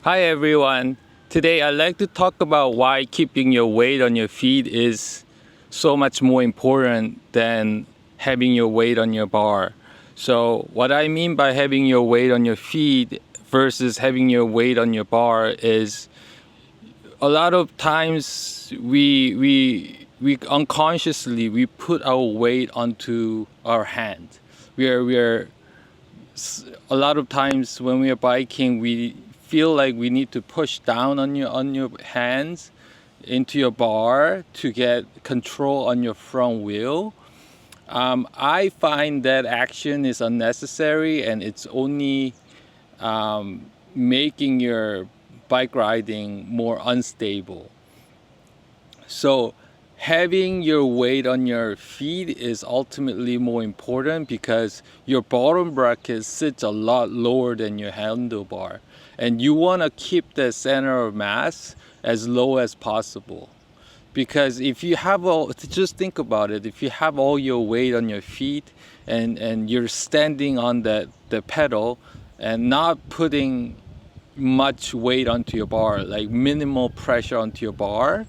Hi everyone. Today I'd like to talk about why keeping your weight on your feet is so much more important than having your weight on your bar. So what I mean by having your weight on your feet versus having your weight on your bar is a lot of times we unconsciously we put our weight onto our hand. We are a lot of times when we are biking, we feel like we need to push down on your hands into your bar to get control on your front wheel. I find that action is unnecessary, and it's only making your bike riding more unstable. So having your weight on your feet is ultimately more important because your bottom bracket sits a lot lower than your handlebar, and you want to keep the center of mass as low as possible. Because if you have just think about it, if you have all your weight on your feet and you're standing on the pedal and not putting much weight onto your bar, like minimal pressure onto your bar,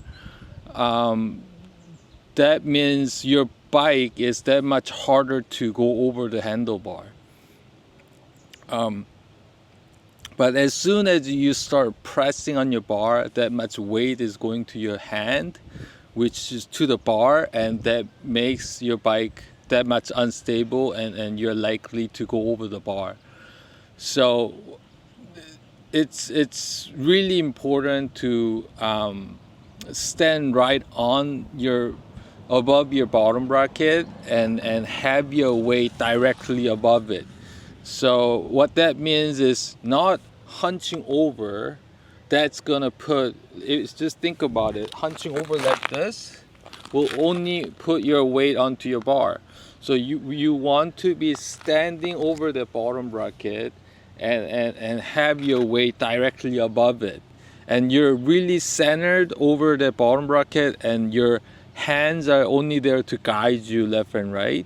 that means your bike is that much harder to go over the handlebar. But as soon as you start pressing on your bar, that much weight is going to your hand, which is to the bar, and that makes your bike that much unstable, and you're likely to go over the bar. So it's really important to stand right on above your bottom bracket and have your weight directly above it. So what that means is not hunching over. That's gonna just think about it. Hunching over like this will only put your weight onto your bar. So you want to be standing over the bottom bracket and have your weight directly above it. And you're really centered over the bottom bracket, and your hands are only there to guide you left and right.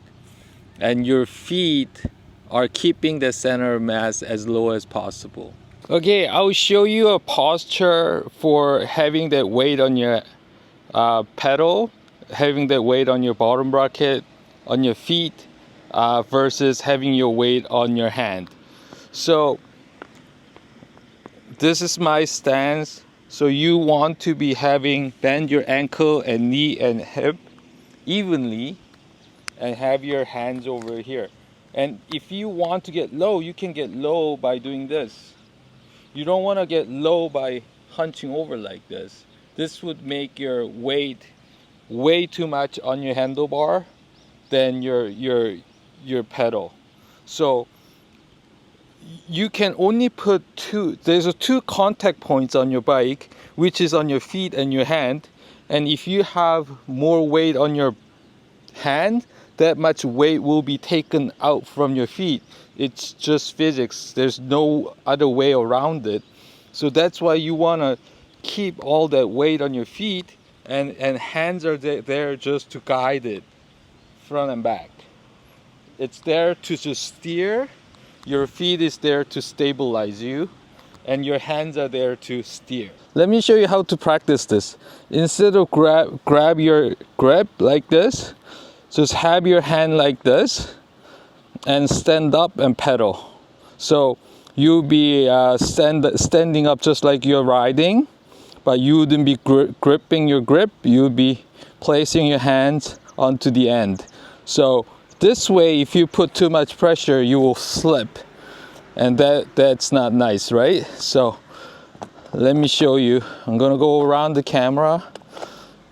And your feet are keeping the center of mass as low as possible. Okay, I'll show you a posture for having that weight on your pedal, having that weight on your bottom bracket, on your feet, versus having your weight on your hand. So this is my stance. So you want to be bend your ankle and knee and hip evenly and have your hands over here. And if you want to get low, you can get low by doing this. You don't want to get low by hunching over like this. This would make your weight way too much on your handlebar than your pedal. So you can only put there's two contact points on your bike, which is on your feet and your hand. And if you have more weight on your hand, that much weight will be taken out from your feet. It's just physics. There's no other way around it. So that's why you want to keep all that weight on your feet, and hands are there just to guide it front and back. It's there to just steer. Your feet is there to stabilize you, and your hands are there to steer. Let me show you how to practice this. Instead of grab your grip like this, just have your hand like this and stand up and pedal. So you'll be standing up just like you're riding, but you wouldn't be gripping your grip. You'll be placing your hands onto the end. So this way, if you put too much pressure, you will slip, and that's not nice, right? So let me show you. I'm gonna go around the camera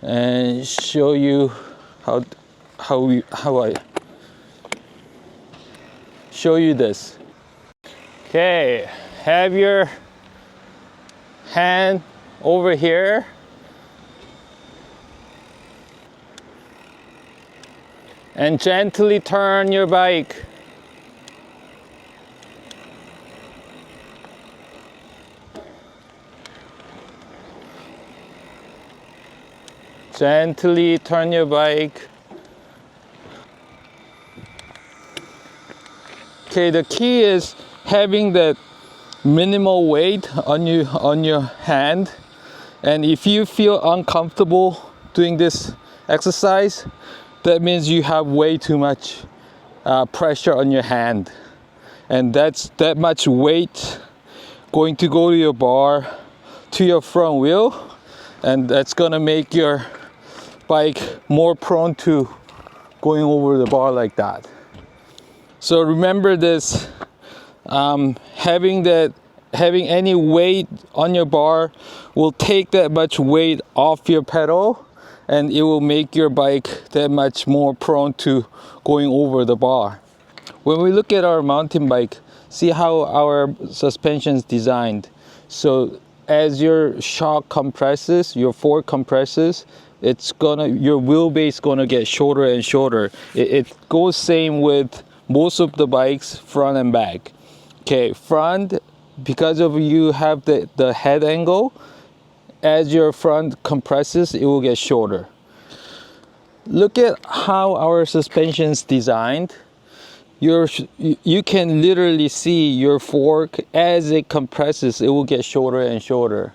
and show you how I show you this. Okay, have your hand over here and gently turn your bike. Gently turn your bike. Okay, the key is having that minimal weight on your hand. And if you feel uncomfortable doing this exercise, that means you have way too much pressure on your hand, and that's that much weight going to go to your bar, to your front wheel, and that's gonna make your bike more prone to going over the bar like that. So remember this, having any weight on your bar will take that much weight off your pedal, and it will make your bike that much more prone to going over the bar. When we look at our mountain bike, see how our suspension is designed. So as your shock compresses, your fork compresses, your wheelbase gonna get shorter and shorter. It goes same with most of the bikes, front and back. Okay, front, because of you have the head angle, as your front compresses, it will get shorter. Look at how our suspension is designed. You can literally see your fork, as it compresses, it will get shorter and shorter.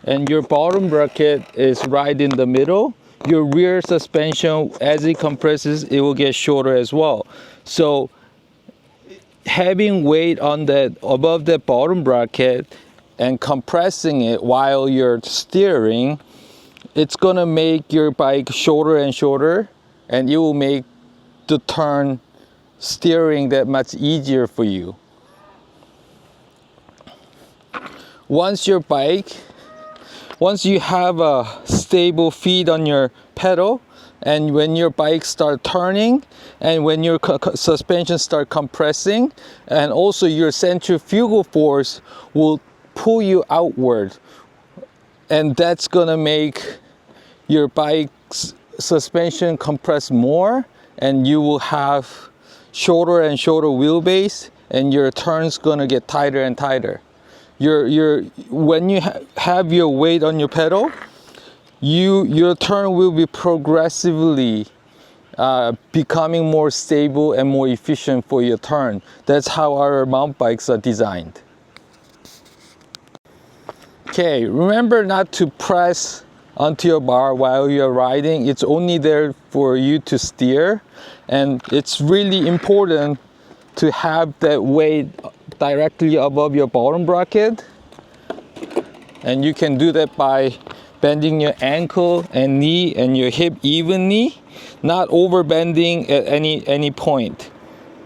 And your bottom bracket is right in the middle. Your rear suspension, as it compresses, it will get shorter as well. So having weight on that, above that bottom bracket, and compressing it while you're steering, it's gonna make your bike shorter and shorter, and it will make the turn steering that much easier for you. Once you have a stable feed on your pedal, and when your bike start turning, and when your suspension start compressing, and also your centrifugal force will pull you outward, and that's gonna make your bike's suspension compress more, and you will have shorter and shorter wheelbase, and your turn's gonna get tighter and tighter. When you have your weight on your pedal, your turn will be progressively becoming more stable and more efficient for your turn. That's how our mountain bikes are designed. Okay, remember not to press onto your bar while you're riding. It's only there for you to steer, and it's really important to have that weight directly above your bottom bracket. And you can do that by bending your ankle and knee and your hip evenly, not over bending at any point.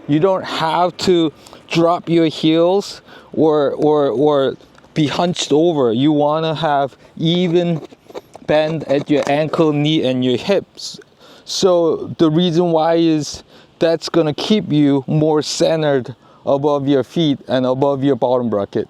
You don't have to drop your heels or be hunched over. You want to have even bend at your ankle, knee, and your hips. So the reason why is that's gonna keep you more centered above your feet and above your bottom bracket.